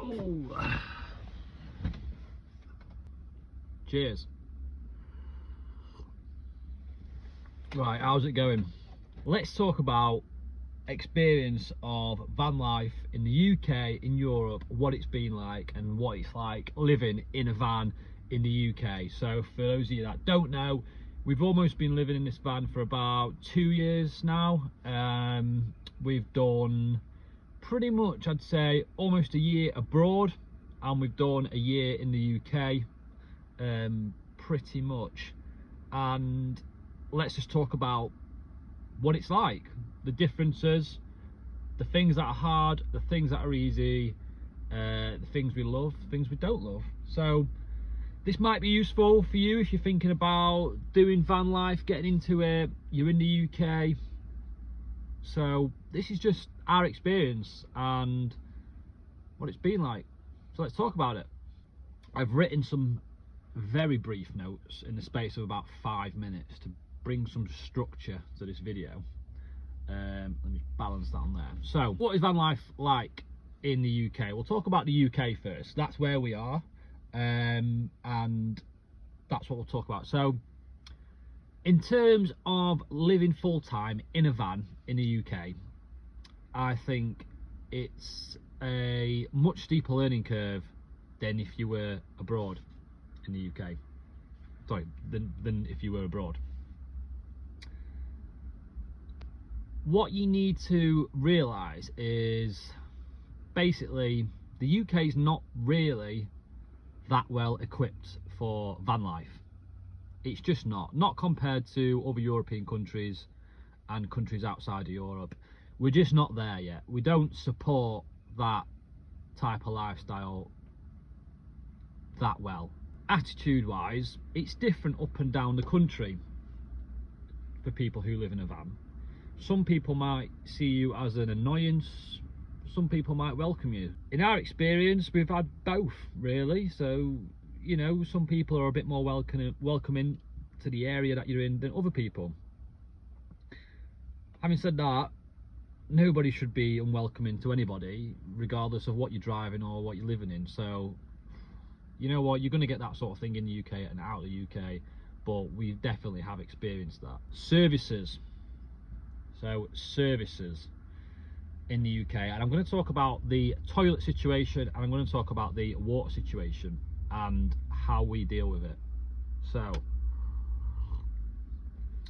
Oh. Cheers. Right, how's it going? Let's talk about experience of van life in the UK, in Europe, what it's been like and what it's like living in a van in the UK. So for those of you that don't know, we've almost been living in this van for about 2 years now. We've done pretty much, I'd say, almost a year abroad, and we've done a year in the UK, pretty much. And let's just talk about what it's like, the differences, the things that are hard, the things that are easy, the things we love, the things we don't love. So this might be useful for you if you're thinking about doing van life, getting into it, you're in the UK. So this is just our experience and what it's been like. So let's talk about it. I've written some very brief notes in the space of about 5 minutes to bring some structure to this video. Let me balance that on there. So what is van life like in the UK? We'll talk about the UK first. That's where we are, and that's what we'll talk about. So in terms of living full-time in a van in the UK, I think it's a much steeper learning curve than if you were abroad in the UK. Sorry, than if you were abroad. What you need to realise is basically the UK is not really that well equipped for van life. It's just not compared to other European countries and countries outside of Europe. We're just not there yet. We don't support that type of lifestyle that well. Attitude wise, it's different up and down the country for people who live in a van. Some people might see you as an annoyance, some people might welcome you. In our experience, we've had both, really. So, you know, some people are a bit more welcoming to the area that you're in than other people. Having said that, nobody should be unwelcoming to anybody, regardless of what you're driving or what you're living in. So, you know what, you're going to get that sort of thing in the UK and out of the UK, but we definitely have experienced that. Services. So services in the UK, and I'm going to talk about the toilet situation, and I'm going to talk about the water situation and how we deal with it. So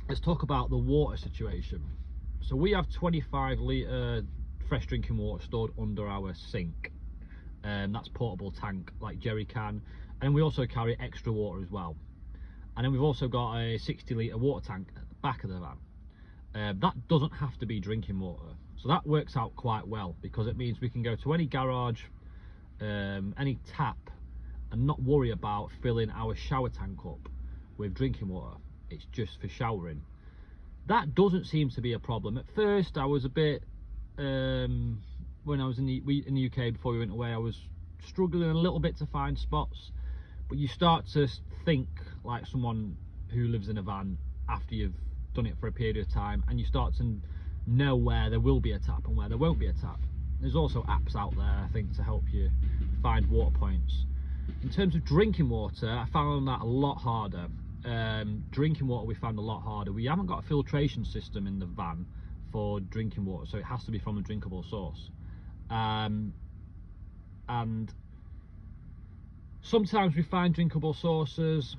let's talk about the water situation. So we have 25 litre fresh drinking water stored under our sink, and that's portable tank like jerry can, and we also carry extra water as well. And then we've also got a 60 litre water tank at the back of the van. That doesn't have to be drinking water, so that works out quite well, because it means we can go to any garage, any tap, and not worry about filling our shower tank up with drinking water. It's just for showering. That doesn't seem to be a problem. At first I was a bit, when I was in the UK before we went away, I was struggling a little bit to find spots, but you start to think like someone who lives in a van after you've done it for a period of time, and you start to know where there will be a tap and where there won't be a tap. There's also apps out there, I think, to help you find water points. In terms of drinking water, I found that a lot harder. Drinking water we found a lot harder. We haven't got a filtration system in the van for drinking water, so it has to be from a drinkable source. And sometimes we find drinkable sources,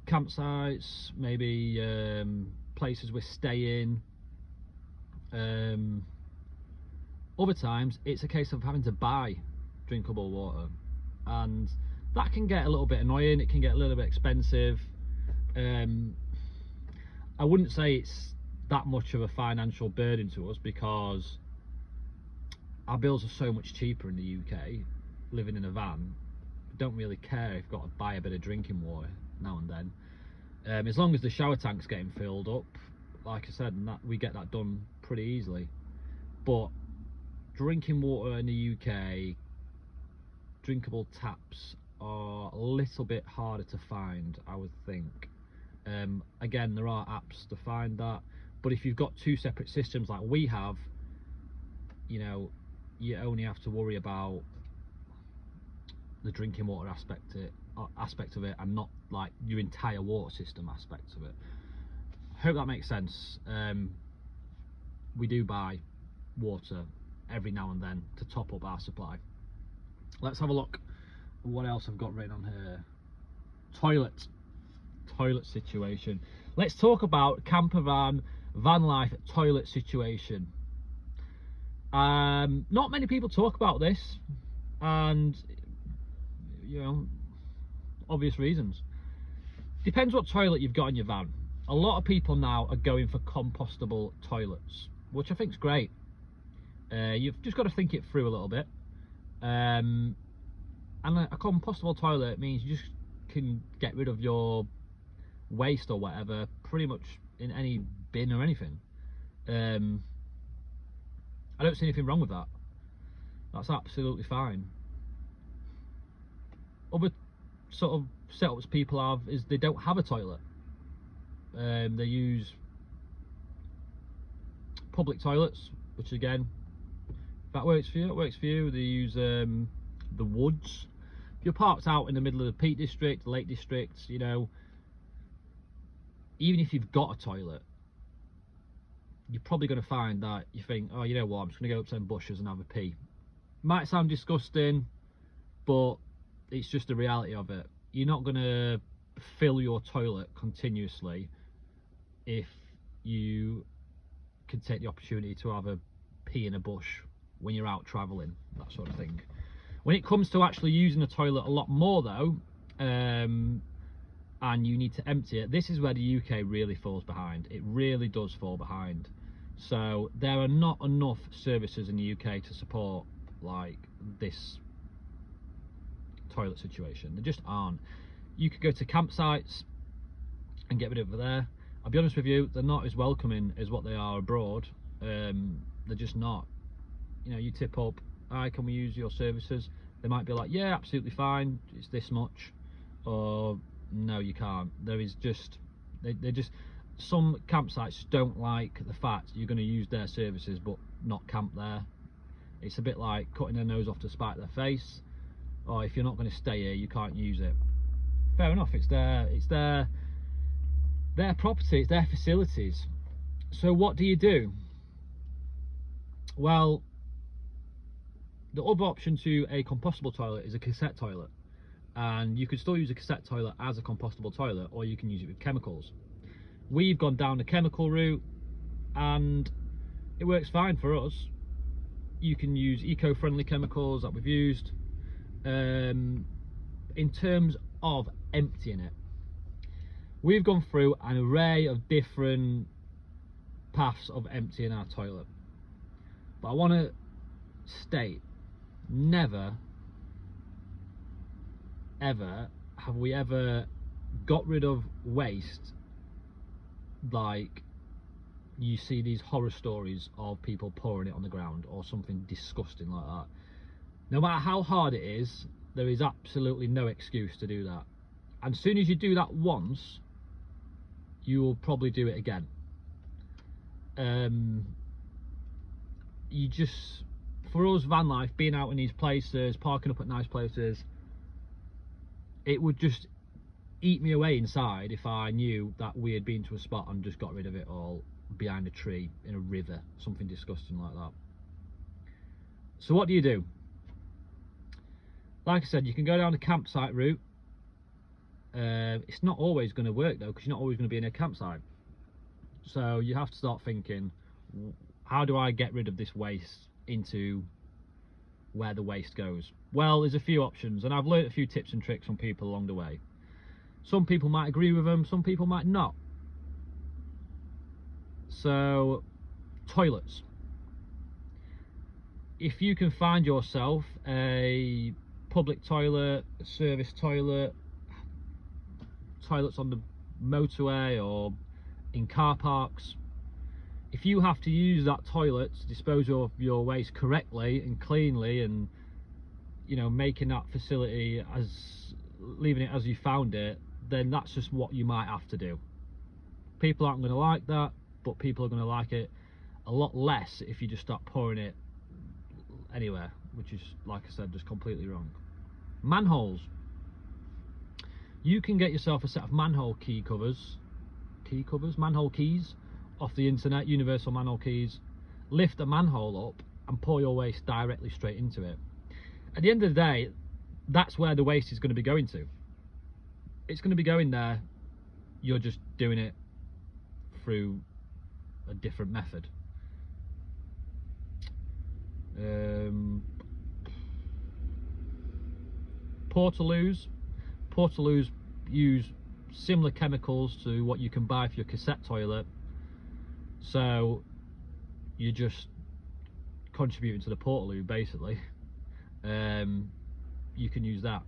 campsites, maybe places we're staying. Other times it's a case of having to buy drinkable water, and that can get a little bit annoying. It can get a little bit expensive. I wouldn't say it's that much of a financial burden to us, because our bills are so much cheaper in the UK living in a van. We don't really care if you've got to buy a bit of drinking water now and then, as long as the shower tank's getting filled up, like I said, and that we get that done pretty easily. But drinking water in the UK, drinkable taps are a little bit harder to find, I would think. Again, there are apps to find that, but if you've got two separate systems like we have, you know, you only have to worry about the drinking water aspect of it, and not like your entire water system aspect of it. I hope that makes sense. We do buy water every now and then to top up our supply. Let's have a look at what else I've got written on here. Toilet situation. Let's talk about campervan van life toilet situation. Not many people talk about this, and you know, obvious reasons. Depends what toilet you've got in your van. A lot of people now are going for compostable toilets, which I think is great. You've just got to think it through a little bit. And a compostable toilet means you just can get rid of your waste or whatever pretty much in any bin or anything. I don't see anything wrong with that. That's absolutely fine. Other sort of setups people have is they don't have a toilet. They use public toilets, which again, if that works for you, it works for you. They use the woods. If you're parked out in the middle of the Peak District, Lake District, you know, even if you've got a toilet, you're probably going to find that you think, oh, you know what, I'm just going to go up to them bushes and have a pee. Might sound disgusting, but it's just the reality of it. You're not going to fill your toilet continuously if you can take the opportunity to have a pee in a bush when you're out travelling, that sort of thing. When it comes to actually using a toilet a lot more though, and you need to empty it, this is where the UK really falls behind. It really does fall behind. So there are not enough services in the UK to support like this toilet situation. There just aren't. You could go to campsites and get rid of it there. I'll be honest with you, they're not as welcoming as what they are abroad. They're just not. You know, you tip up, hi, can we use your services? They might be like, yeah, absolutely fine, it's this much. Or no, you can't. There is just, they just, some campsites don't like the fact you're going to use their services but not camp there. It's a bit like cutting their nose off to spite their face. Or if you're not going to stay here, you can't use it. Fair enough, it's their property, it's their facilities. So what do you do? Well, the other option to a compostable toilet is a cassette toilet, and you could still use a cassette toilet as a compostable toilet, or you can use it with chemicals. We've gone down the chemical route and it works fine for us. You can use eco-friendly chemicals that we've used. In terms of emptying it, we've gone through an array of different paths of emptying our toilet, but I want to state, never ever have we ever got rid of waste like you see these horror stories of people pouring it on the ground or something disgusting like that. No matter how hard it is, there is absolutely no excuse to do that. And as soon as you do that once, you will probably do it again. You just, for us, van life, being out in these places, parking up at nice places, it would just eat me away inside if I knew that we had been to a spot and just got rid of it all behind a tree, in a river, something disgusting like that. So what do you do? Like I said, you can go down the campsite route. It's not always going to work though, because you're not always going to be in a campsite. So you have to start thinking, how do I get rid of this waste into where the waste goes? Well, there's a few options, and I've learned a few tips and tricks from people along the way. Some people might agree with them, some people might not. So, toilets. If you can find yourself a public toilet, a service toilet, toilets on the motorway or in car parks, if you have to use that toilet to dispose of your waste correctly and cleanly, and you know, making that facility as, leaving it as you found it, then that's just what you might have to do. People aren't going to like that, but people are going to like it a lot less if you just start pouring it anywhere, which is, like I said, just completely wrong. Manholes. You can get yourself a set of manhole manhole keys off the internet, universal manhole keys. Lift the manhole up and pour your waste directly straight into it. At the end of the day, that's where the waste is going to be going to. It's going to be going there. You're just doing it through a different method. Portaloos use similar chemicals to what you can buy for your cassette toilet, so you're just contributing to the portaloo basically. You can use that.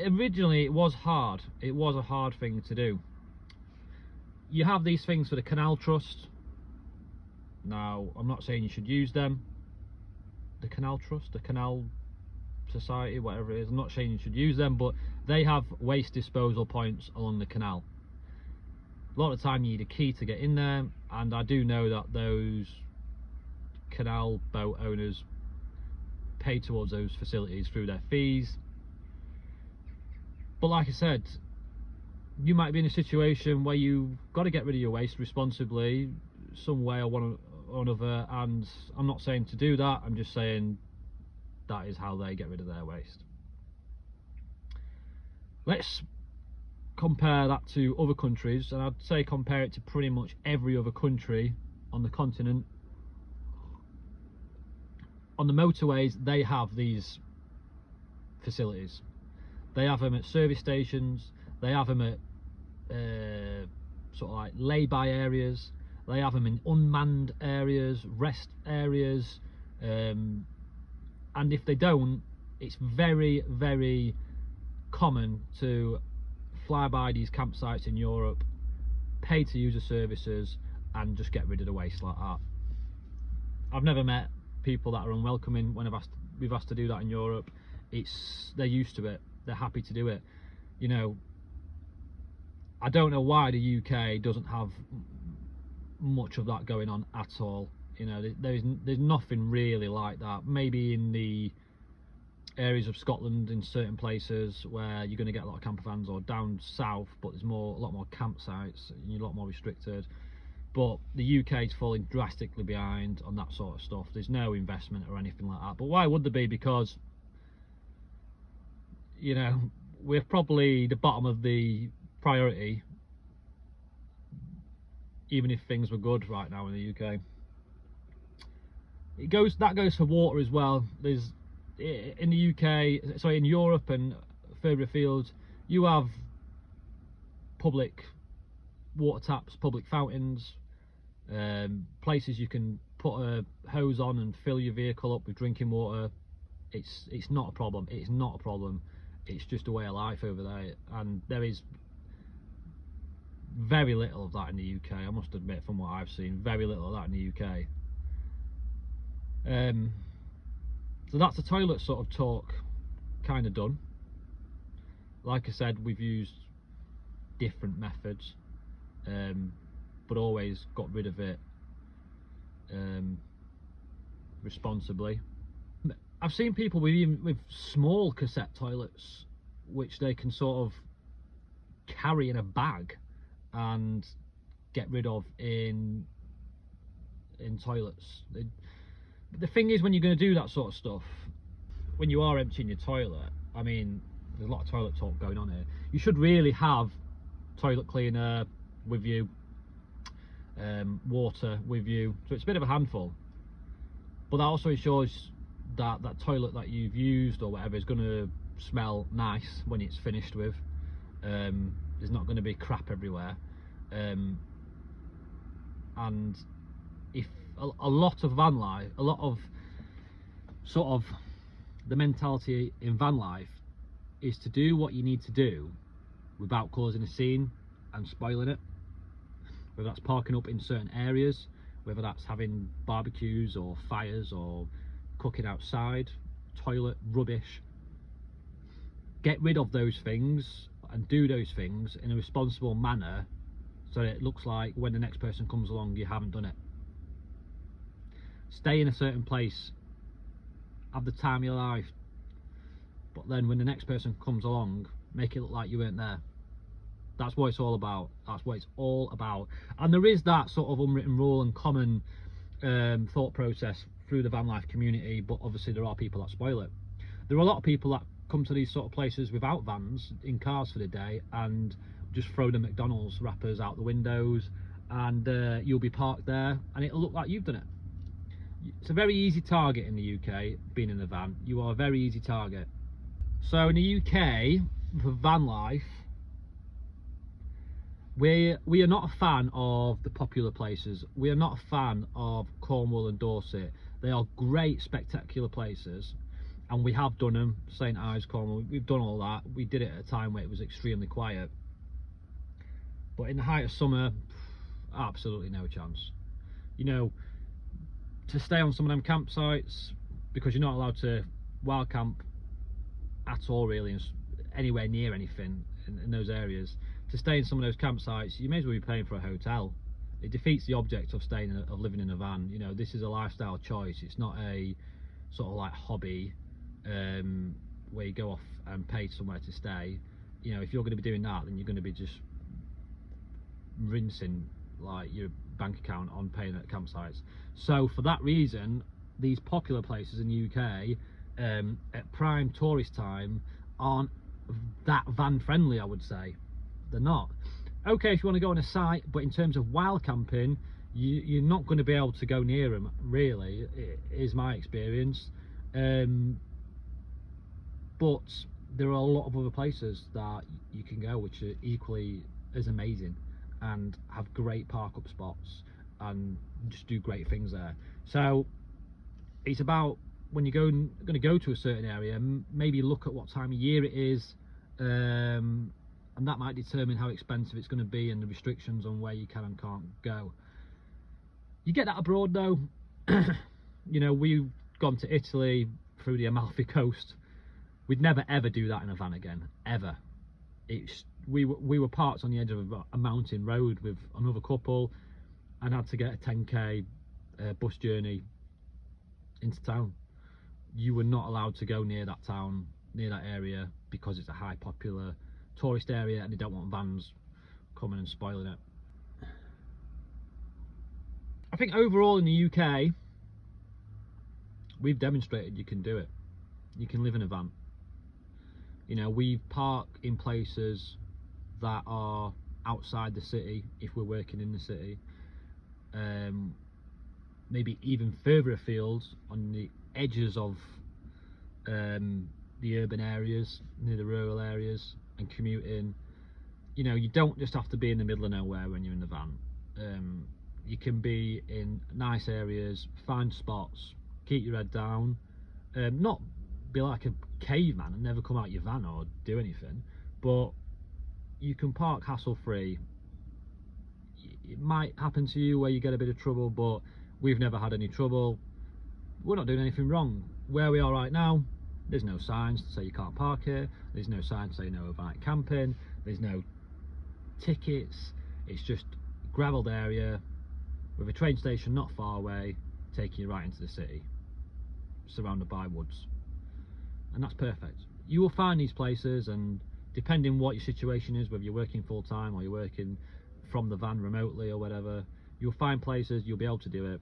Originally it was hard. It was a hard thing to do. You have these things for the Canal Trust. Now, I'm not saying you should use them. The Canal Trust, the Canal Society, whatever it is. I'm not saying you should use them, but they have waste disposal points along the canal. A lot of the time you need a key to get in there, and I do know that those canal boat owners pay towards those facilities through their fees. But like I said, you might be in a situation where you've got to get rid of your waste responsibly, some way or one or another, and I'm not saying to do that, I'm just saying that is how they get rid of their waste. Let's compare that to other countries, and I'd say compare it to pretty much every other country on the continent. On the motorways, they have these facilities. They have them at service stations, they have them at sort of like lay-by areas, they have them in unmanned areas, rest areas, and if they don't, it's very, very common to fly by these campsites in Europe, pay to use the services, and just get rid of the waste like that. I've never met people that are unwelcoming when we've asked to do that in Europe. They're used to it, they're happy to do it. You know, I don't know why the UK doesn't have much of that going on at all. You know, there's nothing really like that. Maybe in the areas of Scotland, in certain places where you're going to get a lot of camper vans, or down south, but there's a lot more campsites and you're a lot more restricted. But the UK is falling drastically behind on that sort of stuff. There's no investment or anything like that. But why would there be? Because, you know, we're probably the bottom of the priority, even if things were good right now in the UK. That goes for water as well. There's, in the UK, sorry, in Europe and further afield, you have public water taps, public fountains, places you can put a hose on and fill your vehicle up with drinking water. It's not a problem. It's not a problem. It's just a way of life over there, and there is very little of that in the UK. I must admit, from what I've seen, very little of that in the UK. So that's the toilet sort of talk kind of done. Like I said, we've used different methods, but always got rid of it responsibly. I've seen people with small cassette toilets, which they can sort of carry in a bag and get rid of in toilets. The thing is, when you're going to do that sort of stuff, when you are emptying your toilet, I mean, there's a lot of toilet talk going on here. You should really have toilet cleaner with you, water with you, so it's a bit of a handful. But that also ensures that that toilet that you've used or whatever is going to smell nice when it's finished with. There's not going to be crap everywhere. And if a lot of van life, a lot of sort of the mentality in van life is to do what you need to do without causing a scene and spoiling it, whether that's parking up in certain areas, whether that's having barbecues or fires or cooking outside, toilet rubbish. Get rid of those things and do those things in a responsible manner, so that it looks like when the next person comes along you haven't done it. stay in a certain place, have the time of your life, but then when the next person comes along, make it look like you weren't there. That's what it's all about. That's what it's all about. And there is that sort of unwritten rule and common thought process through the van life community, but obviously there are people that spoil it. There are a lot of people that come to these sort of places without vans, in cars for the day, and just throw the McDonald's wrappers out the windows, and you'll be parked there and it'll look like you've done it. It's a very easy target in the UK, being in a van. You are a very easy target. So in the UK, for van life, we are not a fan of the popular places. We are not a fan of Cornwall and Dorset. They are great, spectacular places, and we have done them. St Ives, Cornwall, we've done all that. We did it at a time where it was extremely quiet. But in the height of summer, absolutely no chance. You know, to stay on some of them campsites, because you're not allowed to wild camp at all really, anywhere near anything in those areas. To stay in some of those campsites, you may as well be paying for a hotel. It defeats the object of living in a van. You know, this is a lifestyle choice. It's not a sort of like hobby where you go off and pay somewhere to stay. You know, if you're going to be doing that, then you're going to be just rinsing like your bank account on paying at campsites. So for that reason, these popular places in the UK at prime tourist time aren't that van friendly, I would say. They're not. Okay, if you want to go on a site, but in terms of wild camping, you're not going to be able to go near them, really, is my experience. But there are a lot of other places that you can go which are equally as amazing and have great park up spots and just do great things there. So it's about, when you're going to go to a certain area, maybe look at what time of year it is, and that might determine how expensive it's going to be and the restrictions on where you can and can't go. You get that abroad though. You know, we've gone to Italy through the Amalfi Coast. We'd never ever do that in a van again, ever. We were parked on the edge of a mountain road with another couple and had to get a 10k bus journey into town. You were not allowed to go near that town, near that area, because it's a high popular tourist area and they don't want vans coming and spoiling it. I think overall in the UK, we've demonstrated you can do it. You can live in a van. You know, we park in places that are outside the city if we're working in the city, maybe even further afield on the edges of the urban areas, near the rural areas, and commuting. You know, you don't just have to be in the middle of nowhere when you're in the van. You can be in nice areas, find spots, keep your head down, not be like a caveman and never come out your van or do anything, but you can park hassle free. It might happen to you where you get a bit of trouble, but we've never had any trouble. We're not doing anything wrong. Where we are right now, there's no signs to say you can't park here, there's no sign to say no overnight camping, there's no tickets. It's just a gravelled area with a train station not far away, taking you right into the city, surrounded by woods, and that's perfect. You will find these places, and depending what your situation is, whether you're working full-time or you're working from the van remotely or whatever, you'll find places, you'll be able to do it,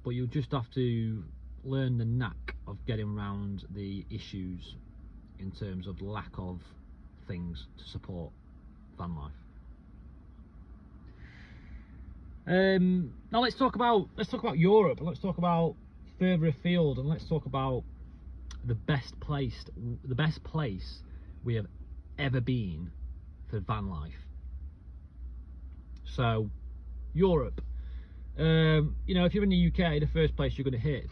but you'll just have to learn the knack of getting around the issues in terms of lack of things to support van life. Now let's talk about Europe, and let's talk about further afield, and let's talk about the best place we have ever been for van life. So Europe, you know, if you're in the UK, the first place you're going to hit,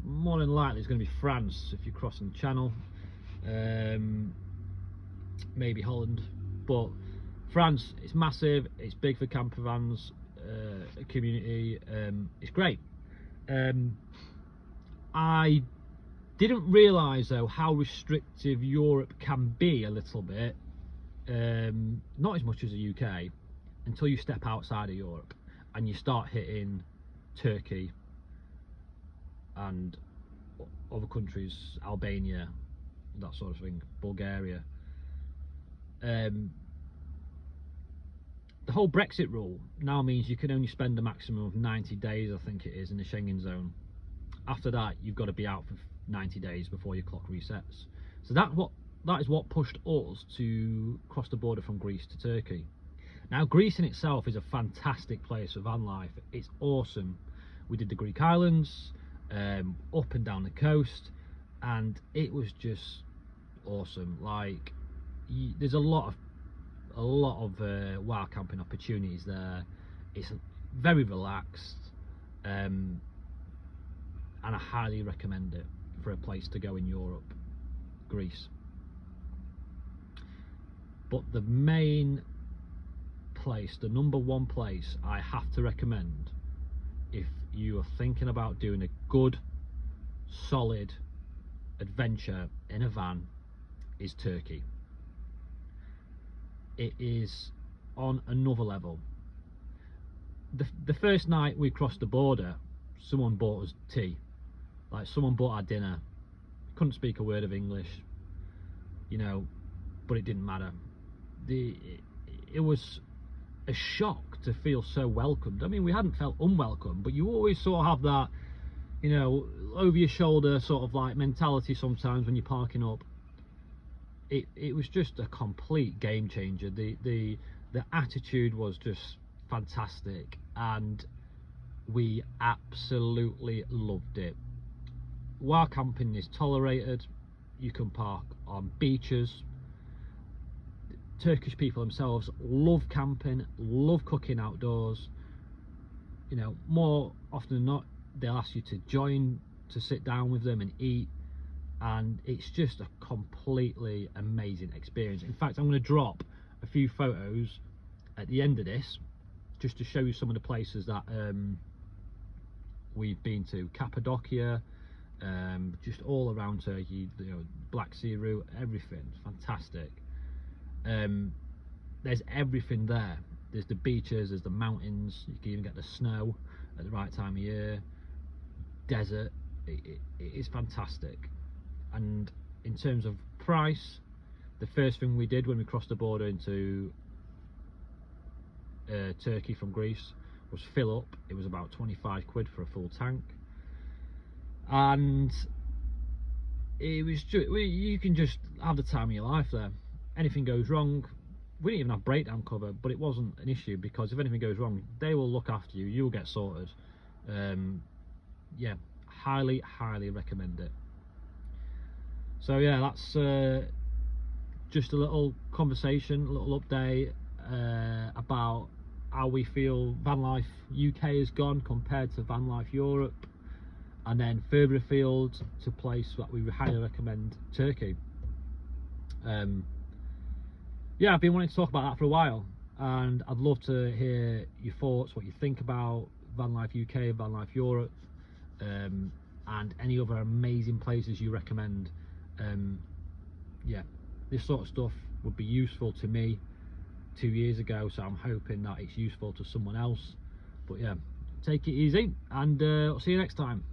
more than likely, is going to be France if you're crossing the Channel, maybe Holland, but France, it's massive, it's big for campervans community, it's great. I didn't realise though how restrictive Europe can be a little bit, not as much as the UK, until you step outside of Europe and you start hitting Turkey and other countries, Albania, that sort of thing, Bulgaria. The whole Brexit rule now means you can only spend a maximum of 90 days, I think it is, in the Schengen zone. After that, you've got to be out for 90 days before your clock resets. So that is what pushed us to cross the border from Greece to Turkey. Now, Greece in itself is a fantastic place for van life. It's awesome. We did the Greek islands, up and down the coast, and it was just awesome. Like, there's a lot of wild camping opportunities there. It's very relaxed, and I highly recommend it for a place to go in Europe, Greece. But the main place, the number one place I have to recommend if you are thinking about doing a good, solid adventure in a van, is Turkey. It is on another level. The first night we crossed the border, someone bought us tea. Like, someone bought our dinner. Couldn't speak a word of English, you know, but it didn't matter. It was a shock to feel so welcomed. I mean, we hadn't felt unwelcome, but you always sort of have that, you know, over your shoulder sort of like mentality sometimes when you're parking up. It was just a complete game changer. The attitude was just fantastic, and we absolutely loved it. While camping is tolerated, you can park on beaches. Turkish people themselves love camping, love cooking outdoors. You know, more often than not, they'll ask you to join, to sit down with them and eat, and it's just a completely amazing experience. In fact, I'm going to drop a few photos at the end of this just to show you some of the places that we've been to. Cappadocia, just all around Turkey, you know, Black Sea route, everything fantastic. There's everything there. There's the beaches, there's the mountains, you can even get the snow at the right time of year, desert. It is fantastic. And in terms of price, the first thing we did when we crossed the border into Turkey from Greece was fill up. It was about 25 quid for a full tank, and it was just, you can just have the time of your life there. Anything goes wrong, we didn't even have breakdown cover, but it wasn't an issue, because if anything goes wrong, they will look after you, you'll get sorted. Yeah, highly recommend it. So yeah, that's just a little conversation, a little update about how we feel van life UK has gone compared to van life Europe, and then further afield to a place that we highly recommend, Turkey. Yeah, I've been wanting to talk about that for a while, and I'd love to hear your thoughts, what you think about van life UK, van life Europe, and any other amazing places you recommend. Yeah, this sort of stuff would be useful to me 2 years ago, so I'm hoping that it's useful to someone else. But yeah, take it easy, and I'll see you next time.